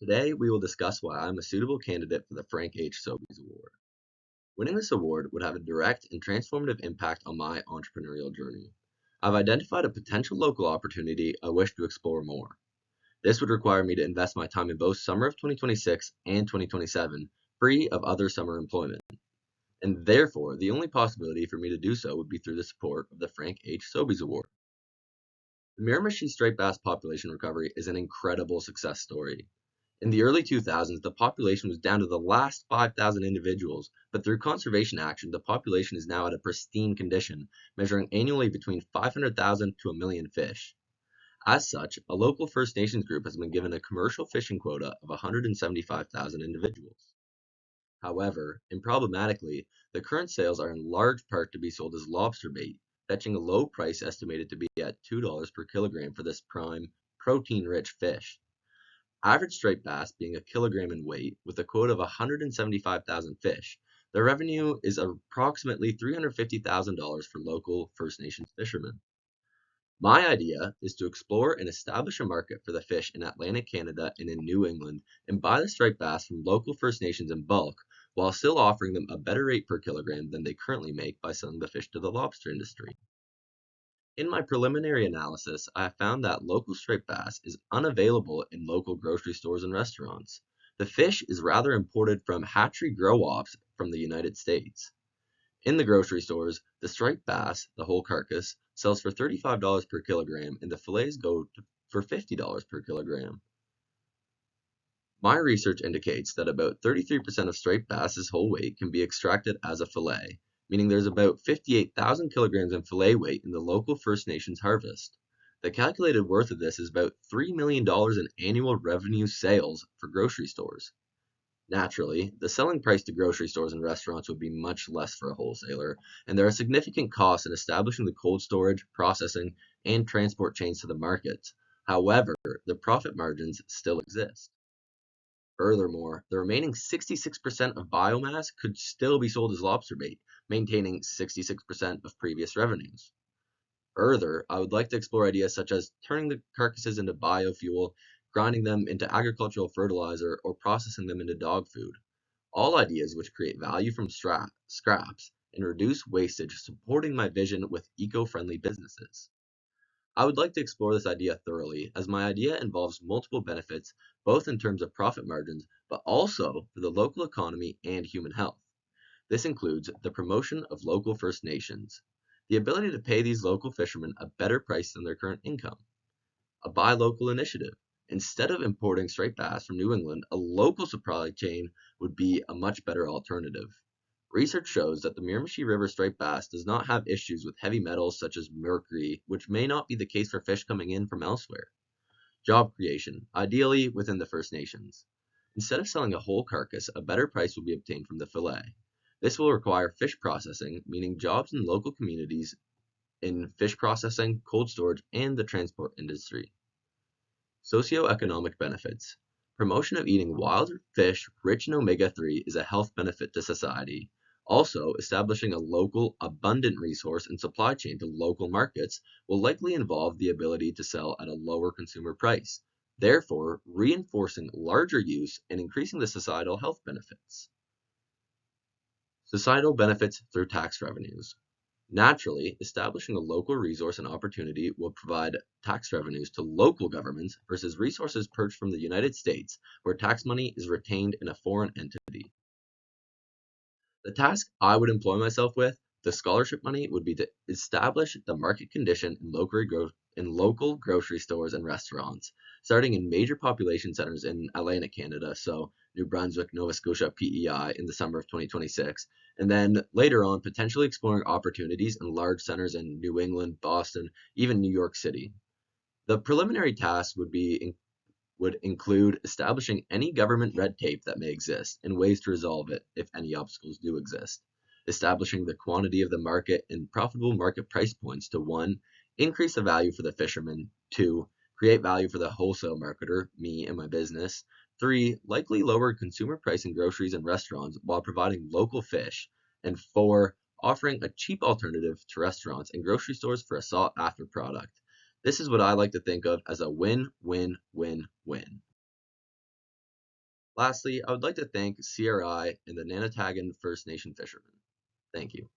Today, we will discuss why I'm a suitable candidate for the Frank H. Sobey's Award. Winning this award would have a direct and transformative impact on my entrepreneurial journey. I've identified a potential local opportunity I wish to explore more. This would require me to invest my time in both summer of 2026 and 2027, free of other summer employment. And therefore, the only possibility for me to do so would be through the support of the Frank H. Sobey's Award. The Miramichi striped bass population recovery is an incredible success story. In the early 2000s, the population was down to the last 5,000 individuals, but through conservation action, the population is now at a pristine condition, measuring annually between 500,000 to a million fish. As such, a local First Nations group has been given a commercial fishing quota of 175,000 individuals. However, and problematically, the current sales are in large part to be sold as lobster bait, fetching a low price estimated to be at $2 per kilogram for this prime, protein-rich fish. Average striped bass being a kilogram in weight, with a quota of 175,000 fish, the revenue is approximately $350,000 for local First Nations fishermen. My idea is to explore and establish a market for the fish in Atlantic Canada and in New England and buy the striped bass from local First Nations in bulk while still offering them a better rate per kilogram than they currently make by selling the fish to the lobster industry. In my preliminary analysis, I have found that local striped bass is unavailable in local grocery stores and restaurants. The fish is rather imported from hatchery grow-ops from the United States. In the grocery stores, the striped bass, the whole carcass, sells for $35 per kilogram and the fillets go for $50 per kilogram. My research indicates that about 33% of striped bass's whole weight can be extracted as a fillet, meaning there's about 58,000 kilograms in fillet weight in the local First Nations harvest. The calculated worth of this is about $3 million in annual revenue sales for grocery stores. Naturally, the selling price to grocery stores and restaurants would be much less for a wholesaler, and there are significant costs in establishing the cold storage, processing, and transport chains to the markets. However, the profit margins still exist. Furthermore, the remaining 66% of biomass could still be sold as lobster bait, maintaining 66% of previous revenues. Further, I would like to explore ideas such as turning the carcasses into biofuel, grinding them into agricultural fertilizer, or processing them into dog food. All ideas which create value from scraps and reduce wastage, supporting my vision with eco-friendly businesses. I would like to explore this idea thoroughly, as my idea involves multiple benefits, both in terms of profit margins, but also for the local economy and human health. This includes the promotion of local First Nations, the ability to pay these local fishermen a better price than their current income, a buy local initiative. Instead of importing striped bass from New England, a local supply chain would be a much better alternative. Research shows that the Miramichi River striped bass does not have issues with heavy metals such as mercury, which may not be the case for fish coming in from elsewhere. Job creation, ideally within the First Nations. Instead of selling a whole carcass, a better price will be obtained from the fillet. This will require fish processing, meaning jobs in local communities in fish processing, cold storage, and the transport industry. Socioeconomic benefits. Promotion of eating wild fish rich in omega-3 is a health benefit to society. Also, establishing a local, abundant resource and supply chain to local markets will likely involve the ability to sell at a lower consumer price, therefore reinforcing larger use and increasing the societal health benefits. Societal benefits through tax revenues. Naturally, establishing a local resource and opportunity will provide tax revenues to local governments versus resources purchased from the United States, where tax money is retained in a foreign entity. The task I would employ myself with, the scholarship money, would be to establish the market condition in local grocery stores and restaurants, starting in major population centers in Atlantic Canada, so New Brunswick, Nova Scotia, PEI, in the summer of 2026, and then later on potentially exploring opportunities in large centers in New England, Boston, even New York City. The preliminary task would include establishing any government red tape that may exist and ways to resolve it if any obstacles do exist. Establishing the quantity of the market and profitable market price points to 1. Increase the value for the fisherman, 2. Create value for the wholesale marketer, me and my business, 3. Likely lower consumer price in groceries and restaurants while providing local fish, and 4. Offering a cheap alternative to restaurants and grocery stores for a sought-after product. This is what I like to think of as a win-win-win-win. Lastly, I would like to thank CRI and the Nanatagan First Nation fishermen. Thank you.